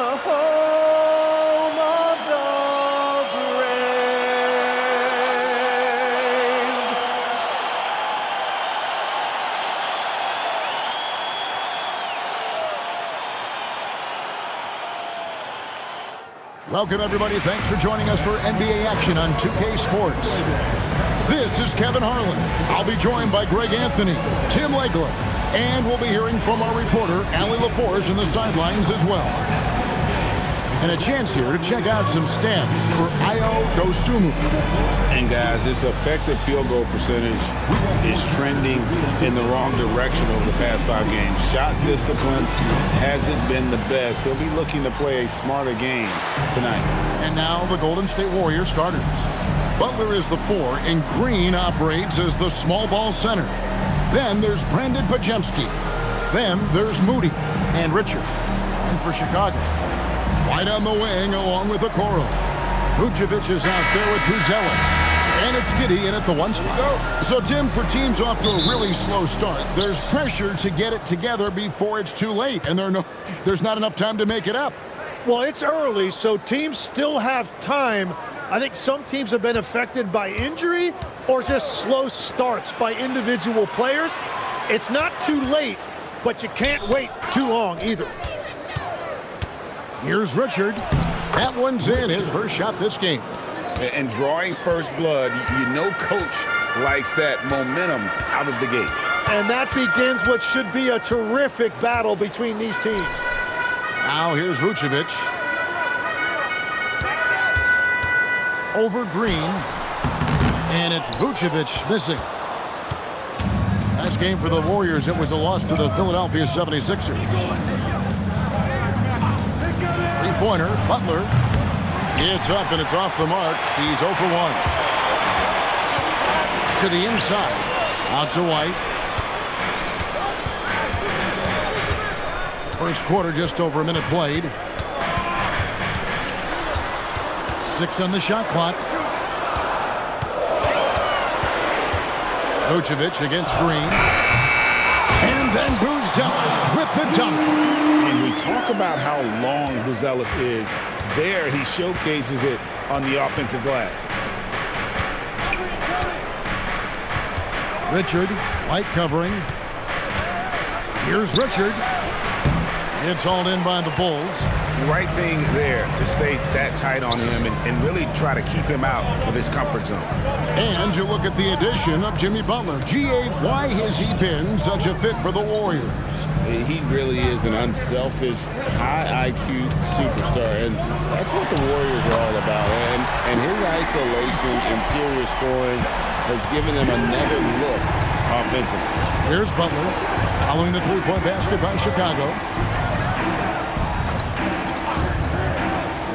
home of the brave. Welcome, everybody. Thanks for joining us for NBA action on 2K Sports. This is Kevin Harlan. I'll be joined by Greg Anthony, Tim Legler, and we'll be hearing from our reporter, Allie LaForce, in the sidelines as well. And a chance here to check out some stats for Ayo Dosunmu. And guys, this effective field goal percentage is trending in the wrong direction over the past 5 games. Shot discipline hasn't been the best. They'll be looking to play a smarter game tonight. And now the Golden State Warriors starters. Butler is the 4, and Green operates as the small ball center. Then there's Brandon Pajemski. Then there's Moody and Richard. And for Chicago, White on the wing along with Okoro. Vucevic is out there with Buzelis. And it's Giddey in at the 1 spot. So, Tim, for teams off to a really slow start, there's pressure to get it together before it's too late. And there's not enough time to make it up. Well, it's early, so teams still have time. I think some teams have been affected by injury or just slow starts by individual players. It's not too late, but you can't wait too long either. Here's Richard. That one's in, his first shot this game. And drawing first blood, you know coach likes that momentum out of the gate. And that begins what should be a terrific battle between these teams. Now here's Vucevic. Over Green. And it's Vucevic missing. Last game for the Warriors, it was a loss to the Philadelphia 76ers. Three-pointer, Butler. It's up and it's off the mark. He's 0 for 1. To the inside. Out to White. First quarter, just over a minute played. 6 on the shot clock. Vucevic against Green. And then Buzelis with the dunk. And we talk about how long Buzelis is. There, he showcases it on the offensive glass. Richard, White covering. Here's Richard. It's hauled in by the Bulls. The right thing there to stay that tight on him and really try to keep him out of his comfort zone. And you look at the addition of Jimmy Butler. G.A., why has he been such a fit for the Warriors? He really is an unselfish, high IQ superstar, and that's what the Warriors are all about. And his isolation, interior scoring has given them another look offensively. Here's Butler, following the three-point basket by Chicago.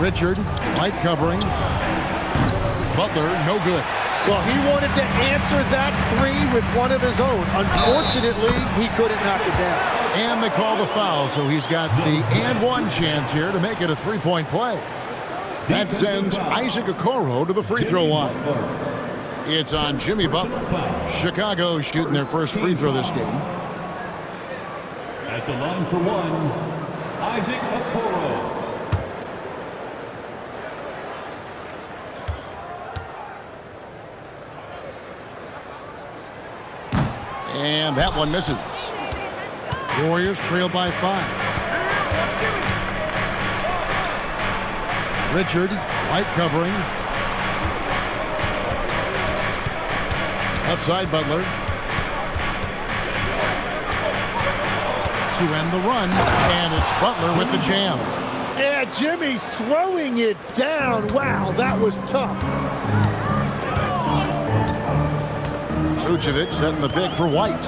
Richard, White covering. Butler, no good. Well, he wanted to answer that three with one of his own. Unfortunately, he couldn't knock it down. And they call the foul, so he's got the and one chance here to make it a three-point play. That sends Isaac Okoro to the free throw line. It's on Jimmy Butler. Chicago shooting their first free throw this game. At the line for one, Isaac Okoro. And that one misses. Warriors trail by 5. Richard, White covering. Left side, Butler. To end the run, and it's Butler with the jam. Yeah, Jimmy throwing it down. Wow, that was tough. Vucevic setting the pick for White.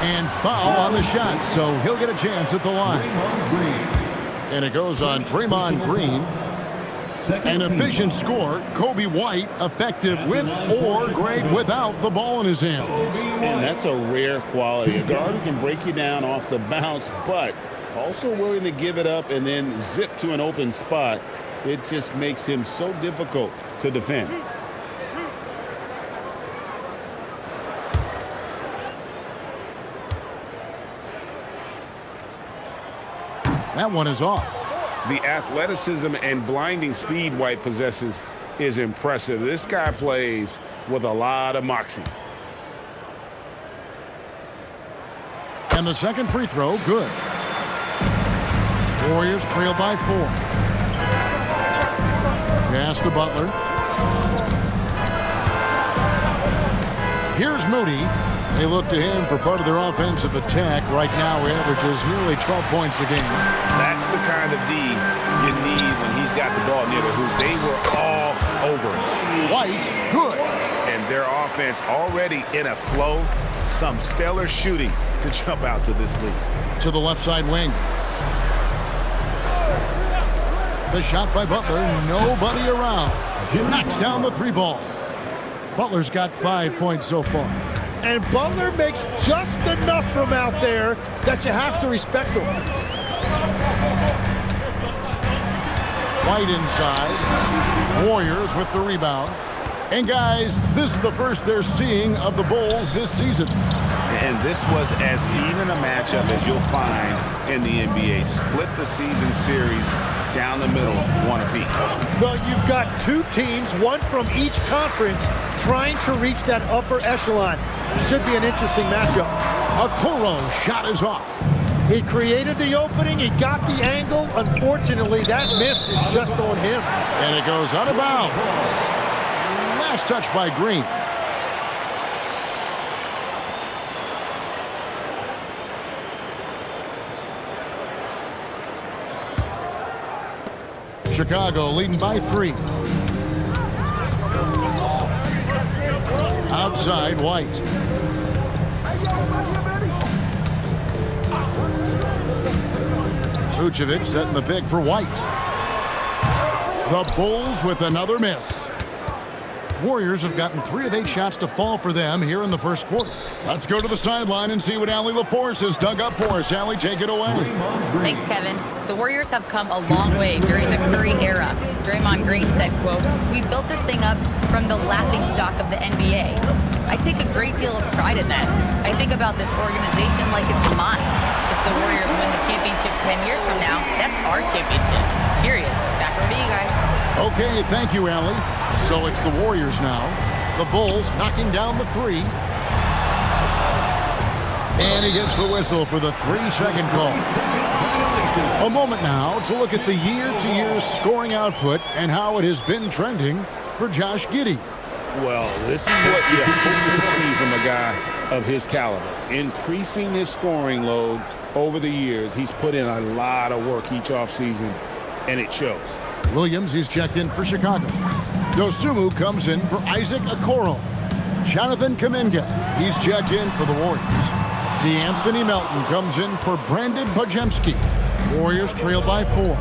And foul on the shot, so he'll get a chance at the line. And it goes on Draymond Green. An efficient score. Kobe White effective with or great without the ball in his hands. And that's a rare quality. A guard who can break you down off the bounce, but also willing to give it up and then zip to an open spot. It just makes him so difficult to defend. That one is off. The athleticism and blinding speed White possesses is impressive. This guy plays with a lot of moxie. And the second free throw, good. Warriors trail by 4. Pass to Butler. Here's Moody. They look to him for part of their offensive attack. Right now, he averages nearly 12 points a game. That's the kind of D you need when he's got the ball near the hoop. They were all over it. White, good. And their offense already in a flow. Some stellar shooting to jump out to this lead. To the left side wing. The shot by Butler, nobody around. Knocks down the 3 ball. Butler's got 5 points so far. And Butler makes just enough from out there that you have to respect him. White inside. Warriors with the rebound. And guys, this is the first they're seeing of the Bulls this season. And this was as even a matchup as you'll find in the NBA. Split the season series down the middle, 1 apiece. Well, you've got 2 teams, one from each conference, trying to reach that upper echelon. Should be an interesting matchup. Okoro's shot is off. He created the opening, he got the angle. Unfortunately, that miss is just on him. And it goes out of bounds. Last touch by Green. Chicago leading by 3. Outside, White. Vucevic setting the pick for White. The Bulls with another miss. Warriors have gotten 3 of 8 shots to fall for them here in the first quarter. Let's go to the sideline and see what Allie LaForce has dug up for us. Allie, take it away. Thanks, Kevin. The Warriors have come a long way during the Curry era. Draymond Green said, quote, "We built this thing up from the laughingstock of the NBA. I take a great deal of pride in that. I think about this organization like it's mine. If the Warriors win the championship 10 years from now, that's our championship. Period." Back over to you guys. Okay, thank you, Allie. So it's the Warriors now. The Bulls knocking down the 3. And he gets the whistle for the 3-second call. A moment now to look at the year-to-year scoring output and how it has been trending for Josh Giddey. Well, this is what you hope to see from a guy of his caliber. Increasing his scoring load over the years. He's put in a lot of work each offseason, and it shows. Williams, he's checked in for Chicago. Dosunmu comes in for Isaac Okoro. Jonathan Kuminga, he's checked in for the Warriors. DeAnthony Melton comes in for Brandon Pajemski. Warriors trail by 4.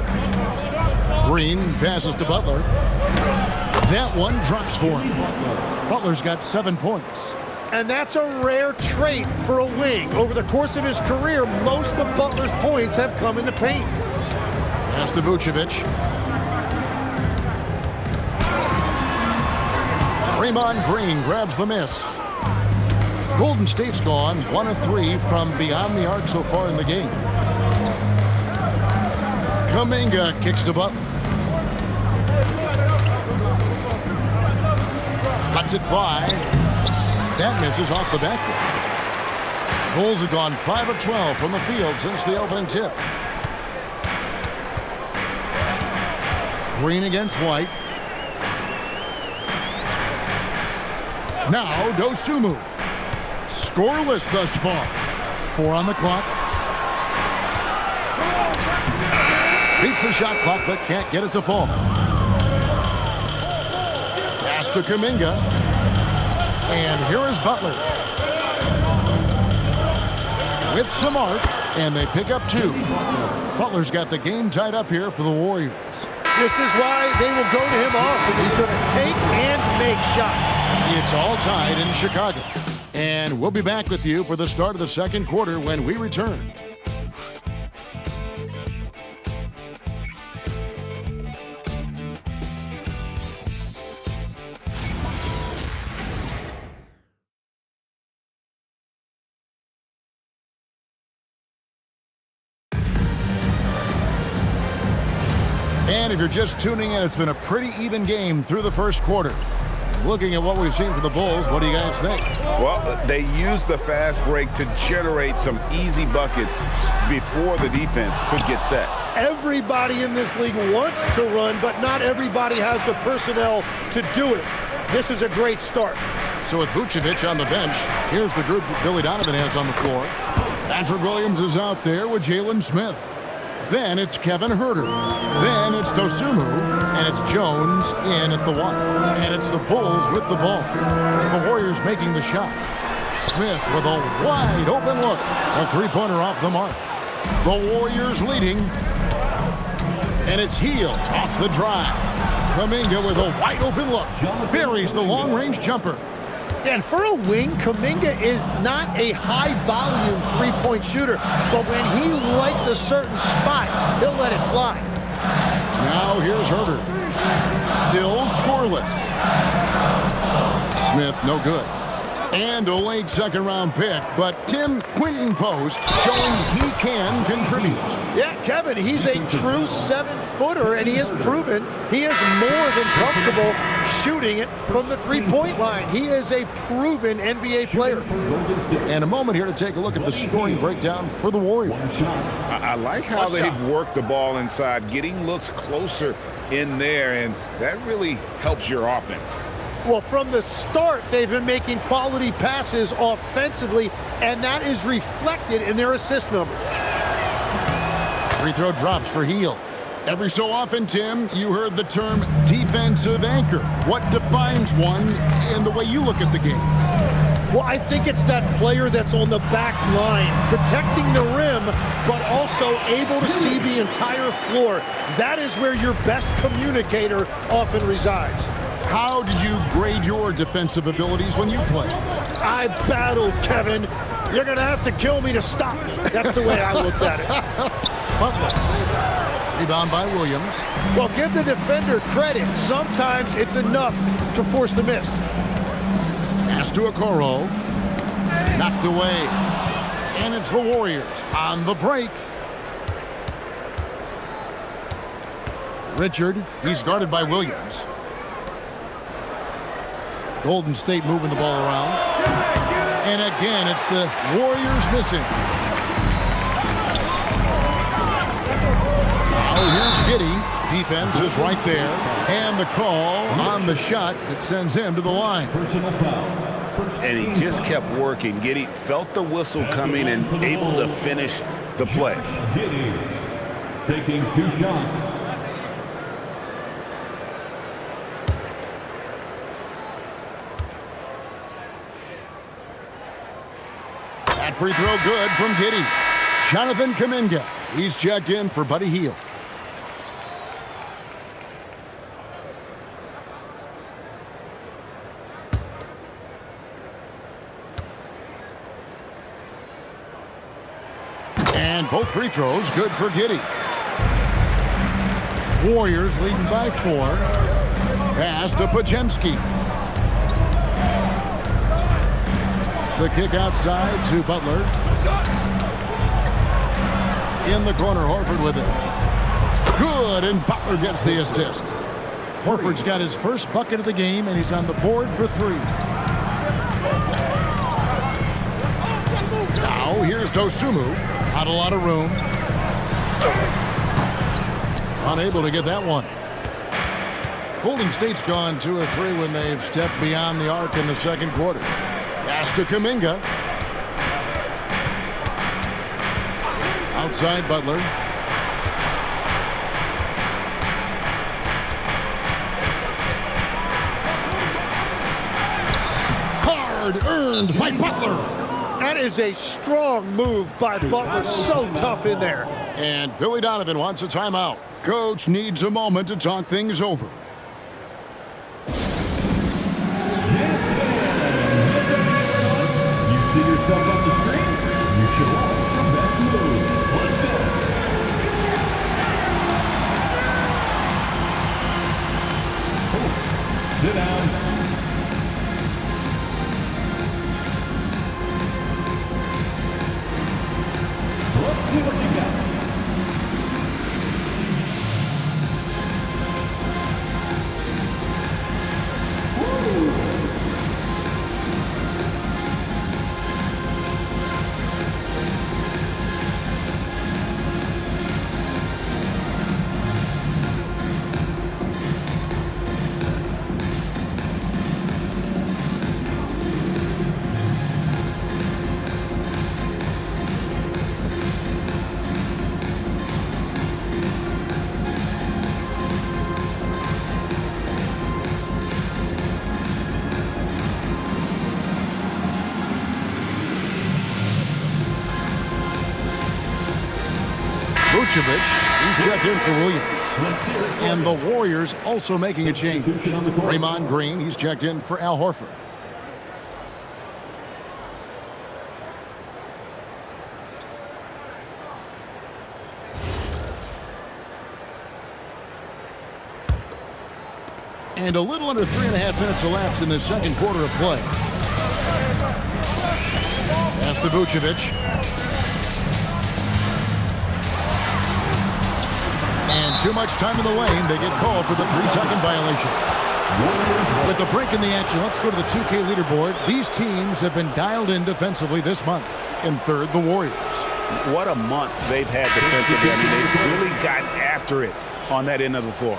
Green passes to Butler. That one drops for him. Butler's got 7 points. And that's a rare trait for a wing. Over the course of his career, most of Butler's points have come in the paint. Pass to Vucevic. Draymond Green grabs the miss. Golden State's gone 1 of 3 from beyond the arc so far in the game. Kuminga kicks to Butler. Cuts it 5. That misses off the backboard. Bulls have gone 5 of 12 from the field since the opening tip. Green against White. Now Dosunmu. Scoreless thus far. 4 on the clock. Beats the shot clock but can't get it to fall. Pass to Kuminga. And here is Butler. With some arc, and they pick up 2. Butler's got the game tied up here for the Warriors. This is why they will go to him often. He's going to take and make shots. It's all tied in Chicago. And we'll be back with you for the start of the second quarter when we return. And if you're just tuning in, it's been a pretty even game through the first quarter. Looking at what we've seen for the Bulls, what do you guys think? Well, they used the fast break to generate some easy buckets before the defense could get set. Everybody in this league wants to run, but not everybody has the personnel to do it. This is a great start. So with Vucevic on the bench, here's the group that Billy Donovan has on the floor. Manfred Williams is out there with Jalen Smith. Then it's Kevin Huerter. Then it's Dosunmu. And it's Jones in at the 1. And it's the Bulls with the ball. The Warriors making the shot. Smith with a wide open look. A three-pointer off the mark. The Warriors leading. And it's Hield off the drive. Kuminga with a wide open look. Buries the long-range jumper. And for a wing, Kuminga is not a high-volume three-point shooter, but when he likes a certain spot, he'll let it fly. Now here's Huerter. Still scoreless. Smith, no good. And a late second-round pick, but Tim Quinton Post showing he can contribute. Yeah, Kevin, he's a true 7-footer, and he has proven he is more than comfortable shooting it from the three-point line. He is a proven NBA player. And a moment here to take a look at the scoring breakdown for the Warriors. I like how they've worked the ball inside, getting looks closer in there, and that really helps your offense. Well, from the start, they've been making quality passes offensively, and that is reflected in their assist number. Free throw drops for Hield. Every so often, Tim, you heard the term defensive anchor. What defines one in the way you look at the game? Well, I think it's that player that's on the back line, protecting the rim, but also able to see the entire floor. That is where your best communicator often resides. How did you grade your defensive abilities when you played? I battled, Kevin. You're going to have to kill me to stop. That's the way I looked at it. Butler. Rebound by Williams. Well, give the defender credit. Sometimes it's enough to force the miss. Pass to Okoro. Knocked away. And it's the Warriors on the break. Richard, he's guarded by Williams. Golden State moving the ball around. And again, it's the Warriors missing. Now here's Giddey. Defense is right there. And the call on the shot that sends him to the line. Personal foul. And he just kept working. Giddey felt the whistle coming and able to finish the play. Giddey taking 2 shots. That free throw good from Giddey. Jonathan Kuminga. He's checked in for Buddy Hield. And both free throws good for Giddey. Warriors leading by 4. Pass to Podziemski. The kick outside to Butler. In the corner, Horford with it. Good, and Butler gets the assist. Horford's got his first bucket of the game, and he's on the board for 3. Now, here's Dosunmu. Not a lot of room. Unable to get that one. Golden State's gone 2 of 3 when they've stepped beyond the arc in the second quarter. Pass to Kuminga. Outside Butler. Hard earned by Butler. That is a strong move by Butler. So tough in there. And Billy Donovan wants a timeout. Coach needs a moment to talk things over. See yourself on the screen? You should watch the best moves. Let's go. Oh, sit down. Let's see what you got. Vucevic. He's checked in for Williams. And the Warriors also making a change. Draymond Green, he's checked in for Al Horford. And a little under 3.5 minutes elapsed in the second quarter of play. Pass to Vucevic. And too much time in the lane. They get called for the 3-second violation. With the break in the action, let's go to the 2K leaderboard. These teams have been dialed in defensively this month. In third, the Warriors. What a month they've had defensively. I mean, they've really gotten after it on that end of the floor.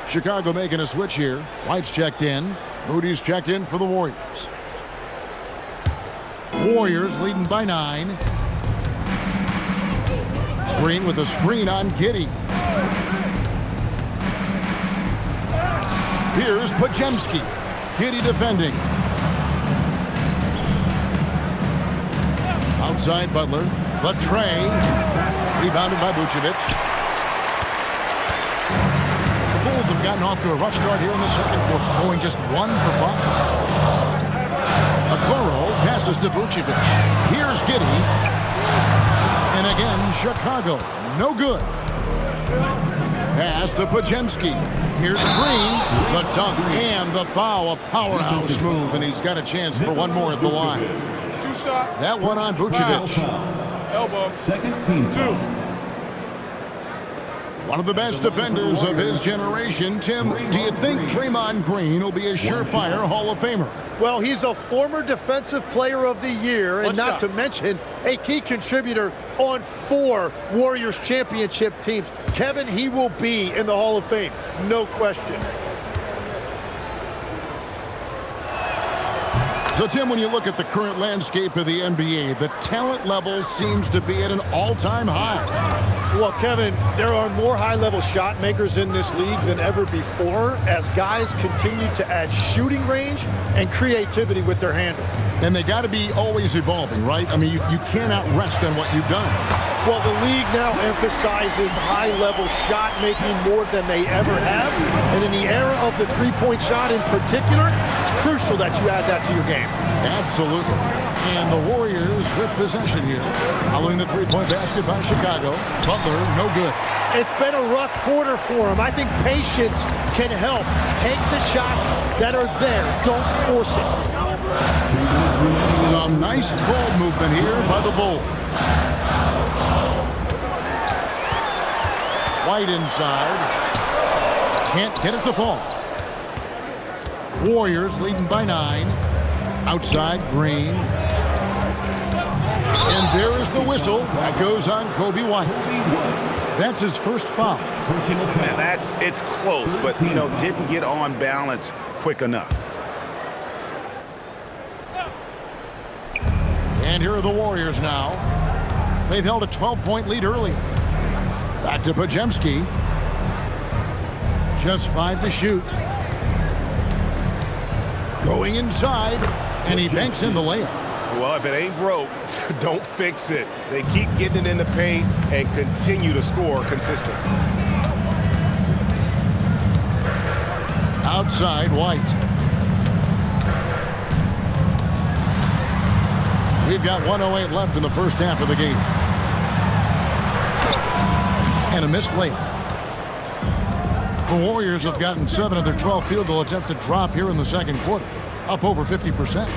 Chicago making a switch here. White's checked in. Moody's checked in for the Warriors. Warriors leading by 9. Green with a screen on Giddey. Here's Podziemski. Giddey defending. Outside Butler. The tray. Rebounded by Vucevic. The Bulls have gotten off to a rough start here in the second quarter, going just 1 for 5. Okoro passes to Vucevic. Here's Giddey. And again, Chicago. No good. Pass to Podziemski. Here's Green. The dunk and the foul. A powerhouse move, and he's got a chance for one more at the line. 2 shots. That one on Vucevic. Elbow. Second team. 2. One of the best defenders of his generation. Tim, do you think Draymond Green will be a surefire Hall of Famer? Well, he's a former Defensive Player of the Year, and not to mention a key contributor on 4 Warriors championship teams. Kevin, he will be in the Hall of Fame, no question. So, Tim, when you look at the current landscape of the NBA, the talent level seems to be at an all-time high. Well, Kevin, there are more high-level shot makers in this league than ever before as guys continue to add shooting range and creativity with their handle. And they got to be always evolving, right? I mean, you cannot rest on what you've done. Well, the league now emphasizes high-level shot making more than they ever have. And in the era of the three-point shot in particular, it's crucial that you add that to your game. Absolutely. And the Warriors with possession here. Following the three-point basket by Chicago. Butler, no good. It's been a rough quarter for him. I think patience can help. Take the shots that are there. Don't force it. Some nice ball movement here by the Bulls. White inside. Can't get it to fall. Warriors leading by 9. Outside, Green. And there is the whistle. That goes on Kobe White. That's his first foul. And it's close, but, didn't get on balance quick enough. And here are the Warriors now. They've held a 12-point lead earlier. Back to Podziemski. Just 5 to shoot. Going inside, and he banks in the layup. Well, if it ain't broke, don't fix it. They keep getting it in the paint and continue to score consistently. Outside, White. We've got 1:08 left in the first half of the game. And a missed layup. The Warriors have gotten 7 of their 12 field goal attempts to drop here in the second quarter, up over 50%.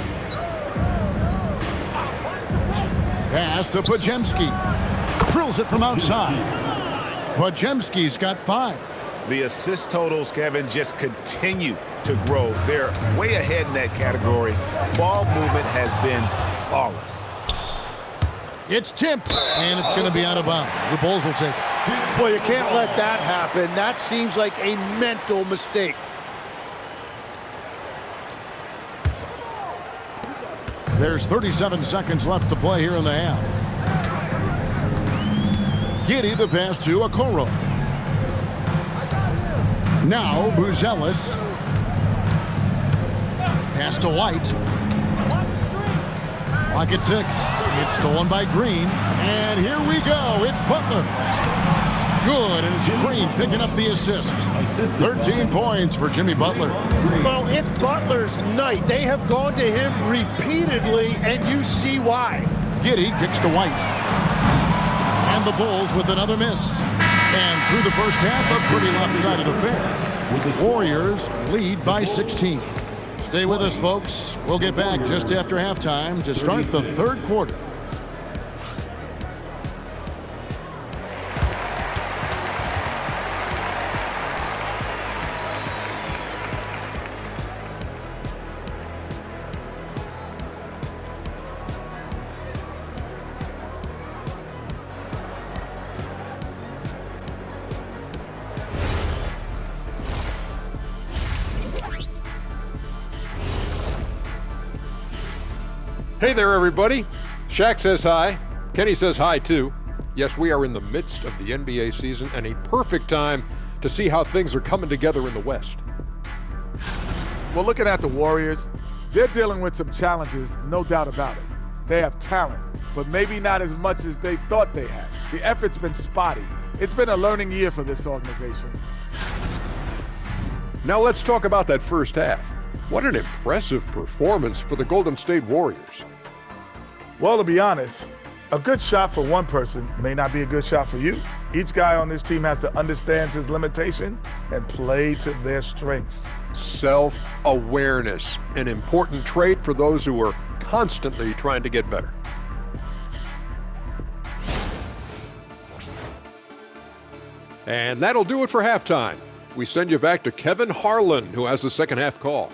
Pass to Podziemski. Drills it from outside. Podziemski's got 5. The assist totals, Kevin, just continue to grow. They're way ahead in that category. Ball movement has been flawless. It's tipped, and it's going to be out of bounds. The Bulls will take it. Well, you can't let that happen. That seems like a mental mistake. There's 37 seconds left to play here in the half. Giddey the pass to Okoro. Now Buzelis. Pass to White. Clock at 6. It's stolen by Green. And here we go. It's Butler. Good, and it's Green picking up the assist. 13 points for Jimmy Butler. Well, it's Butler's night. They have gone to him repeatedly, and you see why. Giddey kicks to White. And the Bulls with another miss. And through the first half, a pretty lopsided affair. Warriors lead by 16. Stay with us, folks. We'll get back just after halftime to start the third quarter. Hey there, everybody. Shaq says hi. Kenny says hi, too. Yes, we are in the midst of the NBA season and a perfect time to see how things are coming together in the West. Well, looking at the Warriors, they're dealing with some challenges, no doubt about it. They have talent, but maybe not as much as they thought they had. The effort's been spotty. It's been a learning year for this organization. Now let's talk about that first half. What an impressive performance for the Golden State Warriors. Well, to be honest, a good shot for one person may not be a good shot for you. Each guy on this team has to understand his limitation and play to their strengths. Self-awareness, an important trait for those who are constantly trying to get better. And that'll do it for halftime. We send you back to Kevin Harlan, who has the second half call.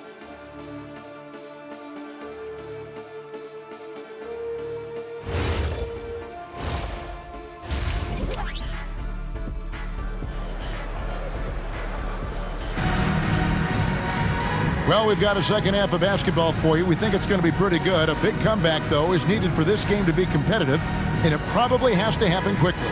Well, we've got a second half of basketball for you. We think it's going to be pretty good. A big comeback, though, is needed for this game to be competitive, and it probably has to happen quickly.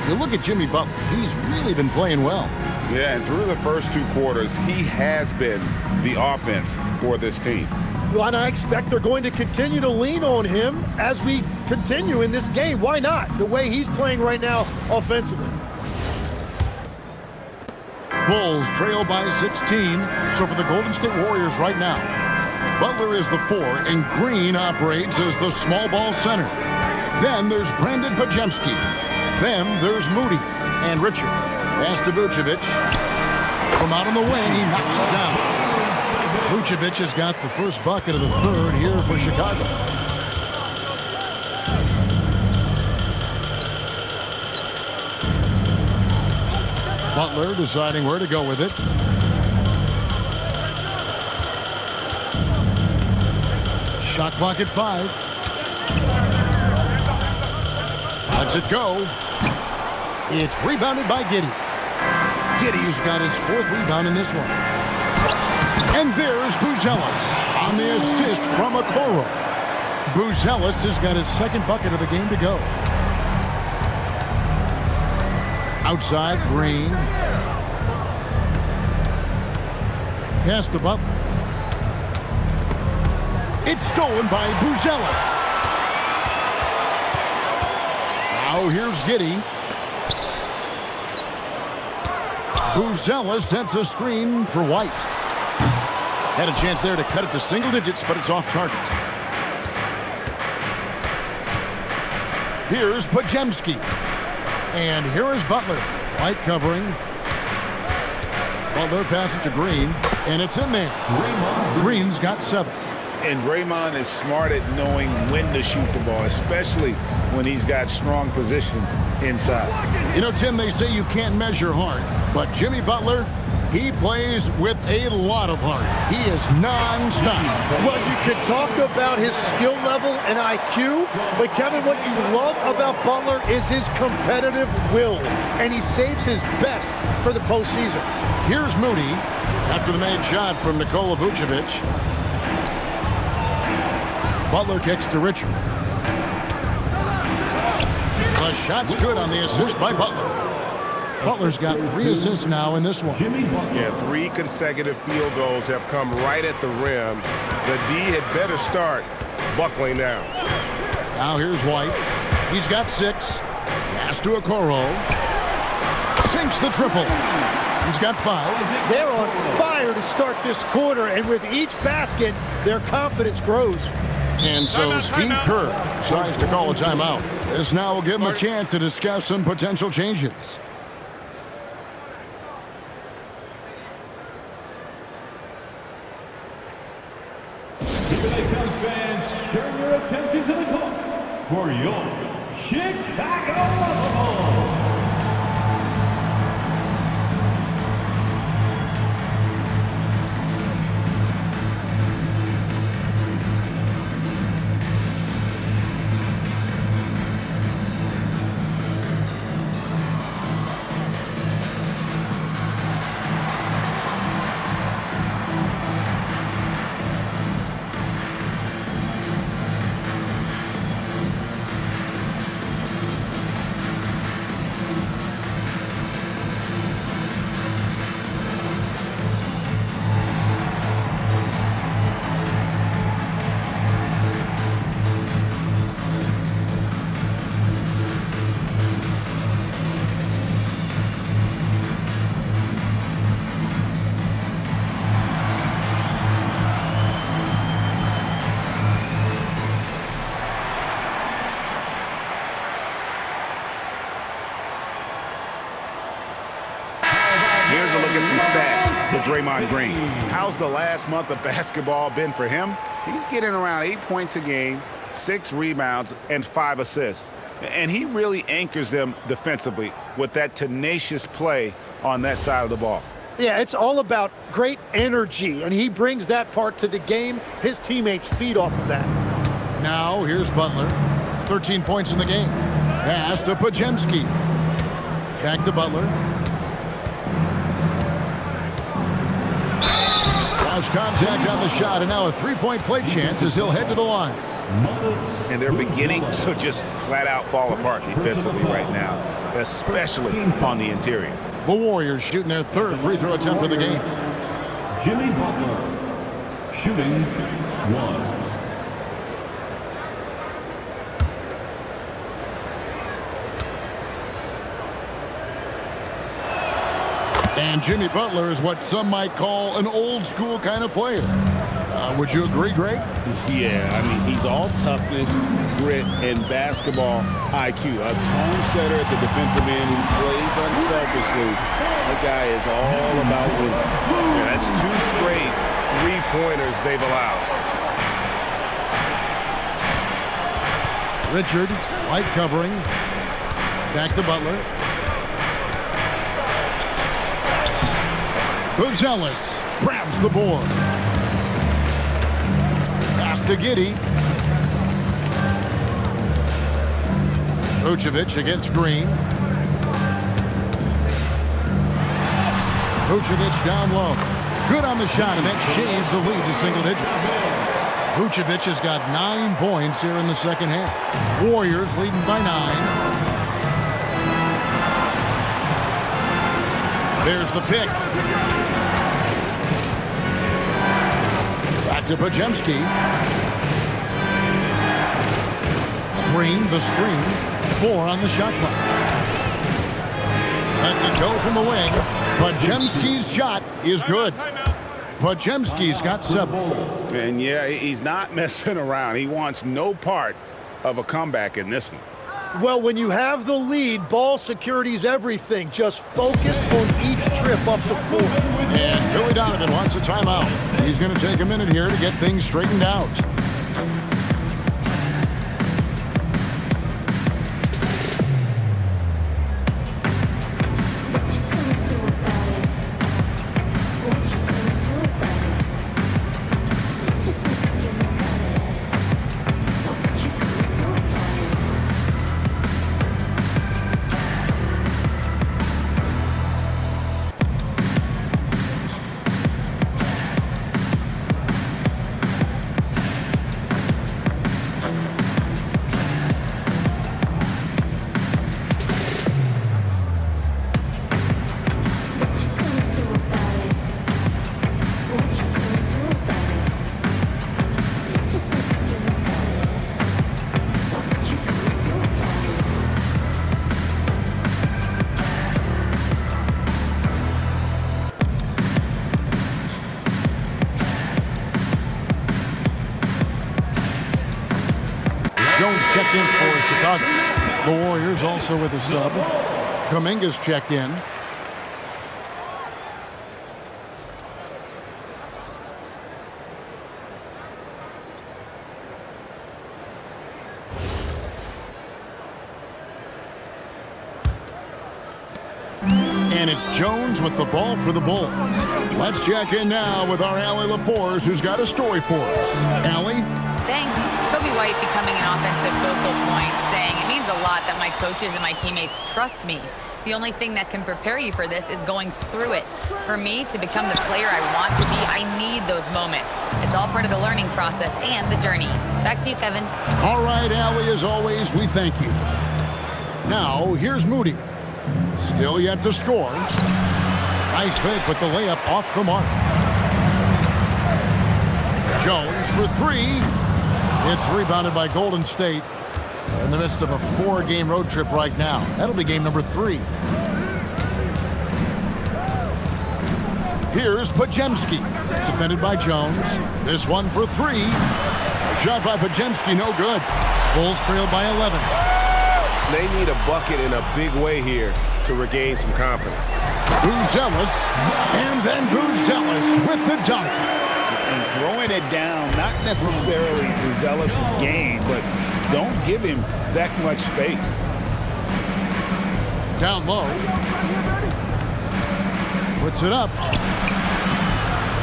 You look at Jimmy Butler. He's really been playing well. Yeah, and through the first two quarters, he has been the offense for this team. Well, and I expect they're going to continue to lean on him as we continue in this game. Why not? The way he's playing right now offensively. Bulls trail by 16. So for the Golden State Warriors right now, Butler is the 4, and Green operates as the small ball center. Then there's Brandon Pajemski. Then there's Moody and Richard. Pass to Vucevic. From out on the wing, he knocks it down. Vucevic has got the first bucket of the third here for Chicago. Butler deciding where to go with it. Shot clock at 5. Lets it go. It's rebounded by Giddey. Giddey's got his 4th rebound in this one. And there's Buzelis on the assist from Okoro. Buzelis has got his 2nd bucket of the game to go. Outside, Green. Pass to Butler. It's stolen by Buzelis. Now here's Giddey. Buzelis sets a screen for White. Had a chance there to cut it to single digits, but it's off target. Here's Pajemski. And here is Butler. White covering. Butler passes to Green, and it's in there. Green's got 7. And Draymond is smart at knowing when to shoot the ball, especially when he's got strong position inside. You know, Tim, they say you can't measure heart, but Jimmy Butler, he plays with a lot of heart. He is non-stop. Well, you can talk about his skill level and IQ, but Kevin, what you love about Butler is his competitive will, and he saves his best for the postseason. Here's Moody after the made shot from Nikola Vucevic. Butler kicks to Richard. The shot's good on the assist by Butler. Butler's got 3 assists now in this one. Yeah, 3 consecutive field goals have come right at the rim. The D had better start buckling down. Now here's White. He's got 6. Pass to Okoro. sinks the triple. He's got 5. They're on fire to start this quarter, and with each basket, their confidence grows. And so Steve Kerr tries to call a timeout. This now will give him a chance to discuss some potential changes. Here they come, fans. Turn your attention to the clock for your Chicago Bulls. Here's a look at some stats for Draymond Green. How's the last month of basketball been for him? He's getting around 8 points a game, 6 rebounds, and 5 assists. And he really anchors them defensively with that tenacious play on that side of the ball. Yeah, it's all about great energy, and he brings that part to the game. His teammates feed off of that. Now here's Butler. 13 points in the game. Pass to Pajemski. Back to Butler. Cross contact on the shot, and now a three-point play chance as he'll head to the line. And they're beginning to just flat out fall apart defensively right now, especially on the interior. The Warriors shooting their 3rd free throw attempt of the game. Jimmy Butler, shooting 1. And Jimmy Butler is what some might call an old-school kind of player. Would you agree, Greg? Yeah, I mean, he's all toughness, grit, and basketball IQ. A tone setter at the defensive end who plays unselfishly. That guy is all about winning. Yeah, that's 2 straight 3-pointers they've allowed. Richard, light covering. Back to Butler. Buzelis grabs the board. Pass to Giddey. Vucevic against Green. Vucevic down low. Good on the shot, and that shaves the lead to single digits. Vucevic has got 9 points here in the second half. Warriors leading by 9. There's the pick. Back to Pajemski. Green, the screen. 4 on the shot clock. That's a go from the wing. Pajemski's shot is good. Pajemski's got 7. And yeah, he's not messing around. He wants no part of a comeback in this one. Well, when you have the lead, ball security is everything. Just focus on each trip up the floor. And Billy Donovan wants a timeout. He's going to take a minute here to get things straightened out. Chicago. The Warriors also with a sub. Kuminga's checked in. And it's Jones with the ball for the Bulls. Let's check in now with our Allie LaForce, who's got a story for us. Allie? Thanks. Kobe White becoming an offensive focal point, saying it means a lot that my coaches and my teammates trust me. The only thing that can prepare you for this is going through it. For me to become the player I want to be, I need those moments. It's all part of the learning process and the journey. Back to you, Kevin. All right, Allie, as always, we thank you. Now, here's Moody. Still yet to score. Nice fake, but the layup off the mark. Jones for three. It's rebounded by Golden State. They're in the midst of a 4-game road trip right now. That'll be game number 3. Here's Pajemski. Defended by Jones. This one for 3. Shot by Pajemski, no good. Bulls trail by 11. They need a bucket in a big way here to regain some confidence. Buzelis, and then Buzelis with the dunk. And throwing it down, not necessarily Buzelis' game, but don't give him that much space. Down low. Puts it up.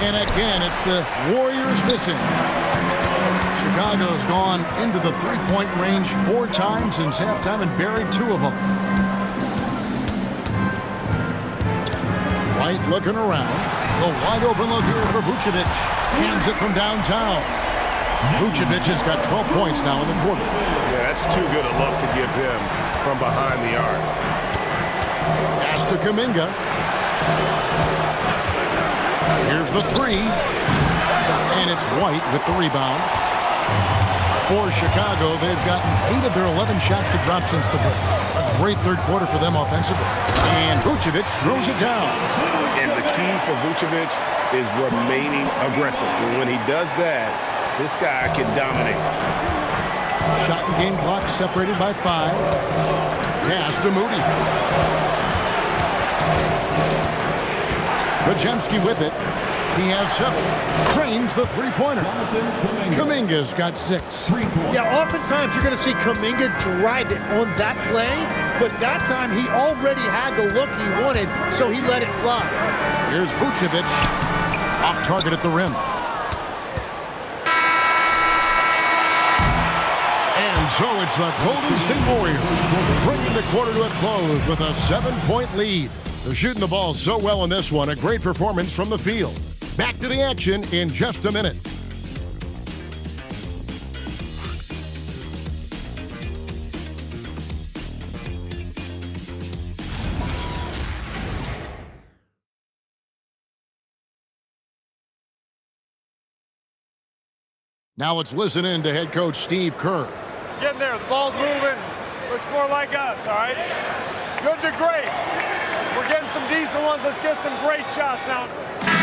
And again, it's the Warriors missing. Chicago's gone into the three-point range 4 times since halftime and buried 2 of them. White looking around. The wide open look here for Vucevic. Hands it from downtown. Vucevic has got 12 points now in the quarter. Yeah, that's too good a look to give him from behind the arc. Pass to Kuminga. Here's the 3. And it's White with the rebound. For Chicago, they've gotten 8 of their 11 shots to drop since the break. A great third quarter for them offensively. And Vucevic throws it down. And the key for Vucevic is remaining aggressive. And when he does that, this guy can dominate. Shot and game clock separated by 5. Pass to Moody. Pajemski with it. He has 7. Cranes the three-pointer. Kuminga's got 6. Yeah, oftentimes you're going to see Kuminga drive it on that play, but that time he already had the look he wanted, so he let it fly. Here's Vucevic. Off target at the rim. And so it's the Golden State Warriors bringing the quarter to a close with a 7-point lead. They're shooting the ball so well in this one. A great performance from the field. Back to the action in just a minute. Now let's listen in to head coach Steve Kerr. Getting there, the ball's moving. Looks more like us, all right? Good to great. We're getting some decent ones. Let's get some great shots now.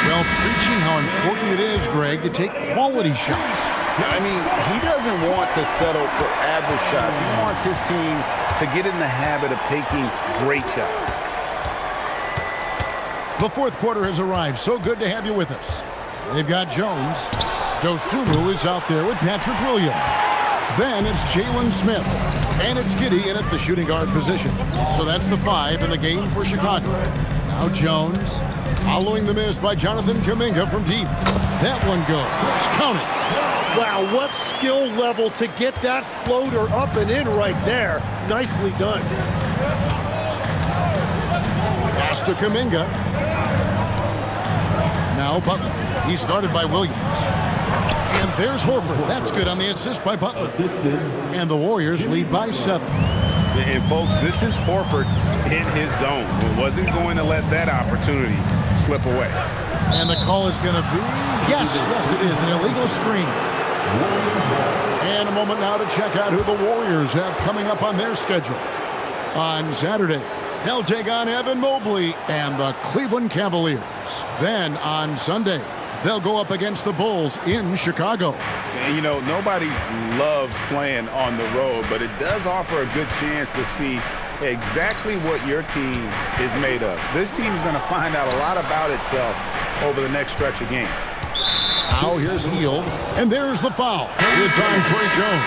Well, preaching how important it is, Greg, to take quality shots. I mean, he doesn't want to settle for average shots. He wants his team to get in the habit of taking great shots. The fourth quarter has arrived. So good to have you with us. They've got Jones. Dosunmu is out there with Patrick Williams. Then it's Jalen Smith. And it's Giddey in at the shooting guard position. So that's the 5 in the game for Chicago. Now Jones, following the miss by Jonathan Kuminga from deep. That one goes. Count it. Wow, what skill level to get that floater up and in right there. Nicely done. Pass to Kuminga. Now Butler. He's guarded by Williams. And there's Horford. That's good on the assist by Butler. And the Warriors lead by 7. And folks, this is Horford in his zone. He wasn't going to let that opportunity slip away. And the call is going to be, yes, it is, an illegal screen. And a moment now to check out who the Warriors have coming up on their schedule. On Saturday, they'll take on Evan Mobley and the Cleveland Cavaliers. Then on Sunday, They'll go up against the Bulls in Chicago. And, you know, nobody loves playing on the road, but it does offer a good chance to see exactly what your team is made of. This team is going to find out a lot about itself over the next stretch of games. Now here's Hield, and there's the foul. It's on Trey Jones.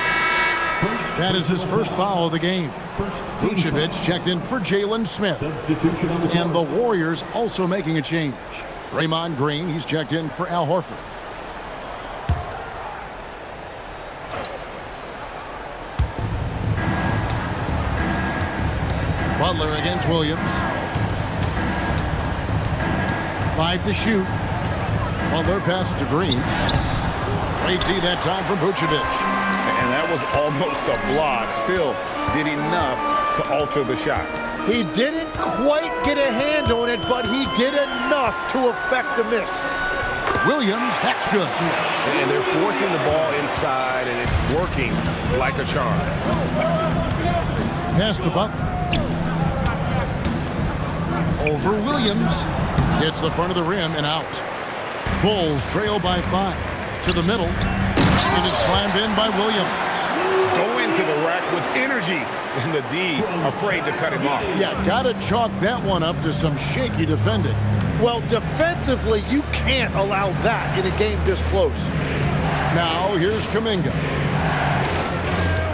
That is his first foul of the game. Vucevic checked in for Jalen Smith. And the Warriors also making a change. Draymond Green, he's checked in for Al Horford. Butler against Williams. 5 to shoot. Butler passes to Green. Great D that time from Vucevic. And that was almost a block. Still did enough to alter the shot. He didn't quite get a hand on it, but he did enough to affect the miss. Williams, that's good. And they're forcing the ball inside, and it's working like a charm. Pass to Butler. Over Williams. Hits the front of the rim and out. Bulls trail by 5. To the middle. And it's slammed in by Williams. Go into the rack with energy. And the D afraid to cut him off. Yeah, gotta chalk that one up to some shaky defending. Well, defensively, you can't allow that in a game this close. Now, here's Kuminga.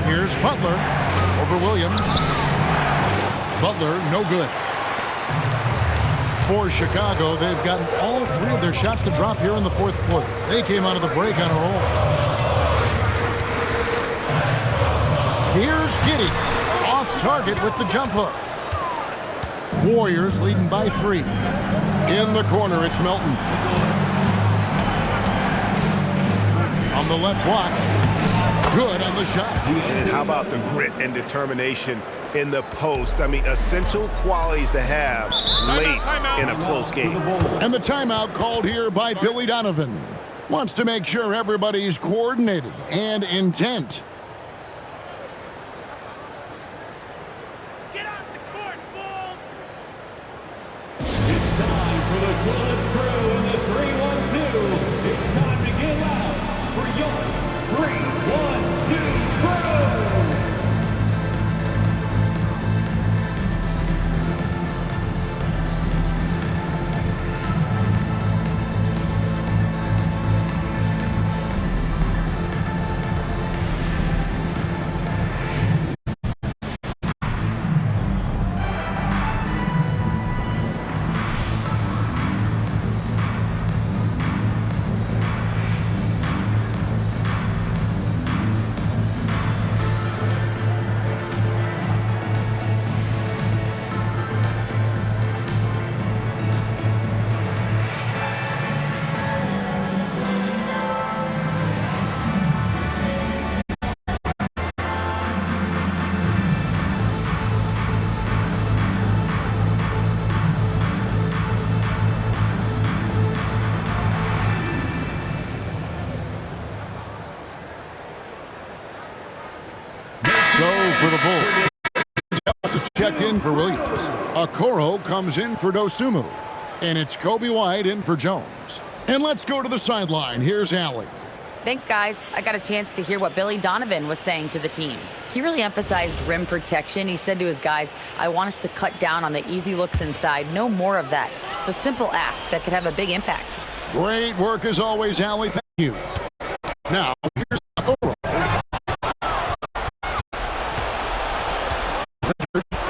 Here's Butler over Williams. Butler, no good. For Chicago, they've gotten all 3 of their shots to drop here in the 4th quarter. They came out of the break on a roll. Here's Giddey. Off target with the jump hook. Warriors leading by 3. In the corner, it's Melton. On the left block. Good on the shot. And how about the grit and determination in the post? I mean, essential qualities to have late in a close game. And the timeout called here by Billy Donovan. Wants to make sure everybody's coordinated and intent. Get off the court, Bulls! It's time for the Bulls crew in the 3-1-2. It's time to get loud for your 3-1-2 crew! For the Bulls. Dallas is checked in for Williams. Okoro comes in for Dosunmu. And it's Kobe White in for Jones. And let's go to the sideline. Here's Allie. Thanks, guys. I got a chance to hear what Billy Donovan was saying to the team. He really emphasized rim protection. He said to his guys, I want us to cut down on the easy looks inside. No more of that. It's a simple ask that could have a big impact. Great work as always, Allie. Thank you. Now, here's Okoro.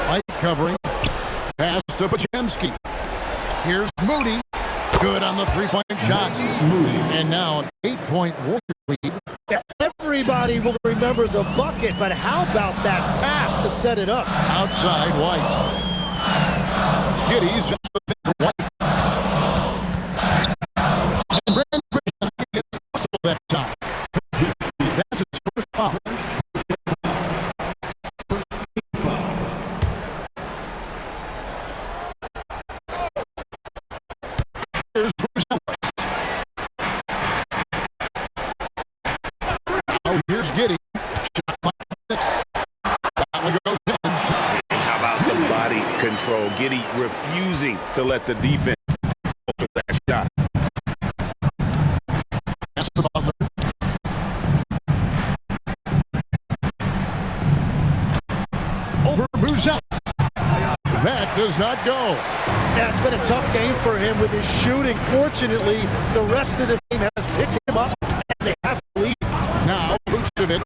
White covering. Pass to Podziemski. Here's Moody. Good on the three-point shot. And now an 8-point Warrior lead. Yeah, everybody will remember the bucket, but how about that pass to set it up? Outside White. Giddey's just the thing for White. And Brandon Podziemski gets also that time. That's his first foul. Here's Giddey. Shot clock 6. That one goes in. And how about the body control? Giddey refusing to let the defense alter that shot. does not go. Yeah, it's been a tough game for him with his shooting. Fortunately, the rest of the team has picked him up, and they have to lead. Now, Vucevic.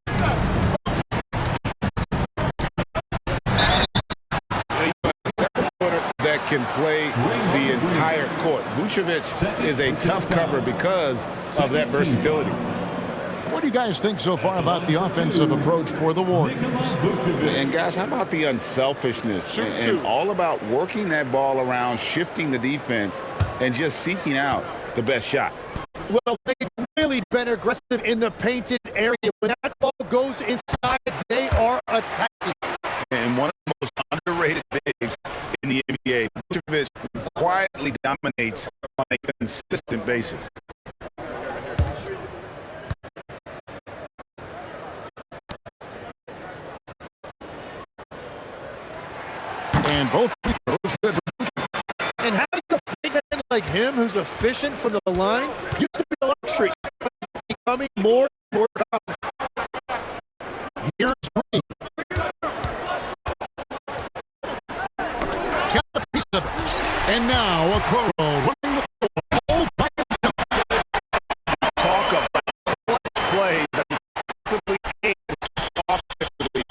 That can play the entire court. Vucevic is a tough cover because of that versatility. What do you guys think so far about the offensive approach for the Warriors? And guys, how about the unselfishness and all about working that ball around, shifting the defense, and just seeking out the best shot? Well, they've really been aggressive in the painted area. When that ball goes inside, they are attacking. And one of the most underrated bigs in the NBA, Vucevic quietly dominates on a consistent basis. And both free throws good. And having a big man like him who's efficient from the line used to be a luxury. But it's becoming more and more common. Here's Green. Got a piece of it. And now Okoro running the floor. All by himself. Talk about clutch plays that defensively and offensively.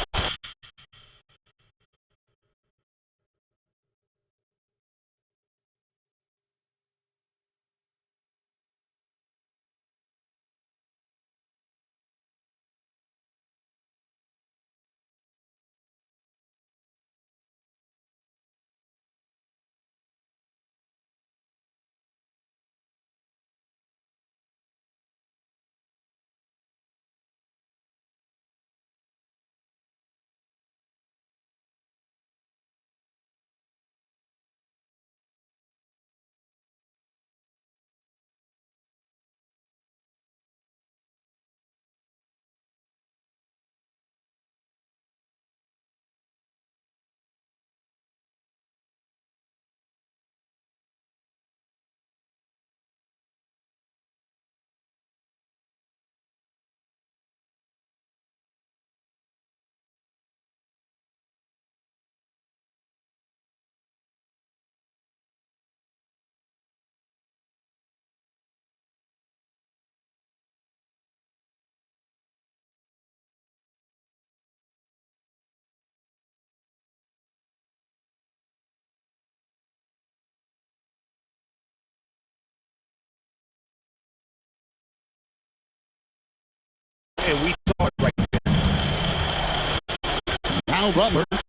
And we saw it right there. Now Butler.